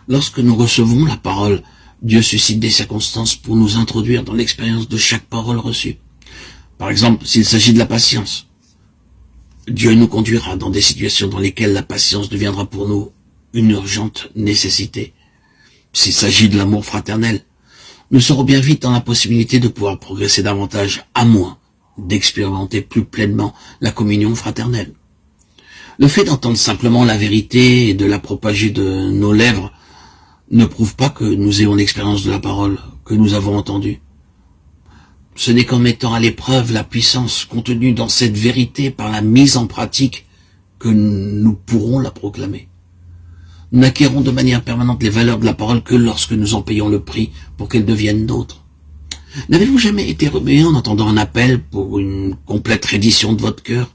Lorsque nous recevons la parole, Dieu suscite des circonstances pour nous introduire dans l'expérience de chaque parole reçue. Par exemple, s'il s'agit de la patience, Dieu nous conduira dans des situations dans lesquelles la patience deviendra pour nous une urgente nécessité. S'il s'agit de l'amour fraternel, nous serons bien vite dans la possibilité de pouvoir progresser davantage, à moins d'expérimenter plus pleinement la communion fraternelle. Le fait d'entendre simplement la vérité et de la propager de nos lèvres ne prouve pas que nous ayons l'expérience de la parole que nous avons entendue. Ce n'est qu'en mettant à l'épreuve la puissance contenue dans cette vérité par la mise en pratique que nous pourrons la proclamer. Nous n'acquérons de manière permanente les valeurs de la parole que lorsque nous en payons le prix pour qu'elle devienne nôtre. N'avez-vous jamais été remué en entendant un appel pour une complète reddition de votre cœur?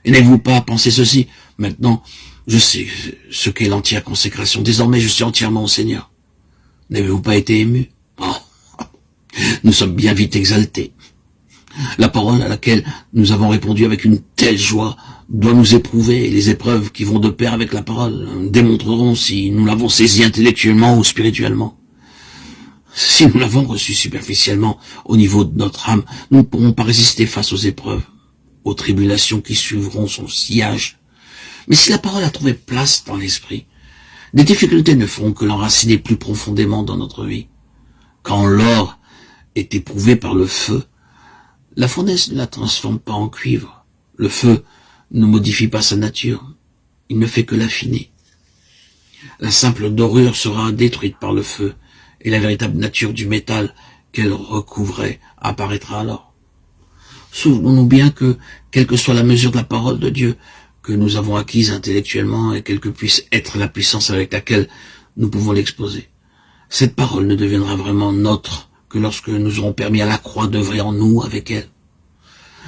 Et n'avez-vous pas pensé ceci? Maintenant, je sais ce qu'est l'entière consécration. Désormais, je suis entièrement au Seigneur. N'avez-vous pas été ému? Nous sommes bien vite exaltés. La parole à laquelle nous avons répondu avec une telle joie doit nous éprouver, et les épreuves qui vont de pair avec la parole démontreront si nous l'avons saisie intellectuellement ou spirituellement. Si nous l'avons reçue superficiellement au niveau de notre âme, nous ne pourrons pas résister face aux épreuves, aux tribulations qui suivront son sillage. Mais si la parole a trouvé place dans l'esprit, des difficultés ne feront que l'enraciner plus profondément dans notre vie. Quand l'or est éprouvé par le feu, la fournaise ne la transforme pas en cuivre. Le feu ne modifie pas sa nature, il ne fait que l'affiner. La simple dorure sera détruite par le feu, et la véritable nature du métal qu'elle recouvrait apparaîtra alors. Souvenons-nous bien que, quelle que soit la mesure de la parole de Dieu que nous avons acquise intellectuellement et quelle que puisse être la puissance avec laquelle nous pouvons l'exposer, cette parole ne deviendra vraiment nôtre que lorsque nous aurons permis à la croix d'œuvrer en nous avec elle.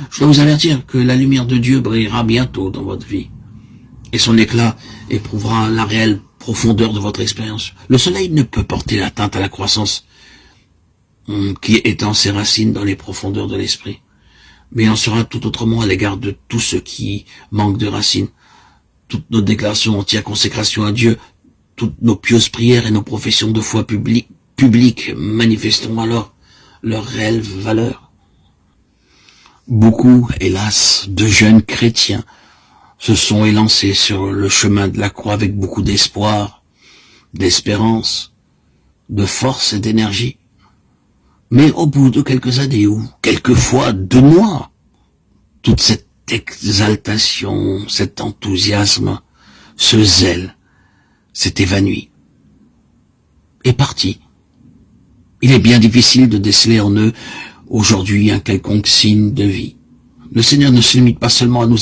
Je dois vous avertir que la lumière de Dieu brillera bientôt dans votre vie, et son éclat éprouvera la réelle profondeur de votre expérience. Le soleil ne peut porter atteinte à la croissance qui étend ses racines dans les profondeurs de l'esprit, mais il en sera tout autrement à l'égard de tous ceux qui manquent de racines. Toutes nos déclarations entières consécration à Dieu, toutes nos pieuses prières et nos professions de foi publiques manifesteront alors leur réelle valeur. Beaucoup, hélas, de jeunes chrétiens se sont élancés sur le chemin de la croix avec beaucoup d'espoir, d'espérance, de force et d'énergie. Mais au bout de quelques années ou quelquefois de mois, toute cette exaltation, cet enthousiasme, ce zèle s'est évanoui, est parti. Il est bien difficile de déceler en eux aujourd'hui un quelconque signe de vie. Le Seigneur ne se limite pas seulement à nous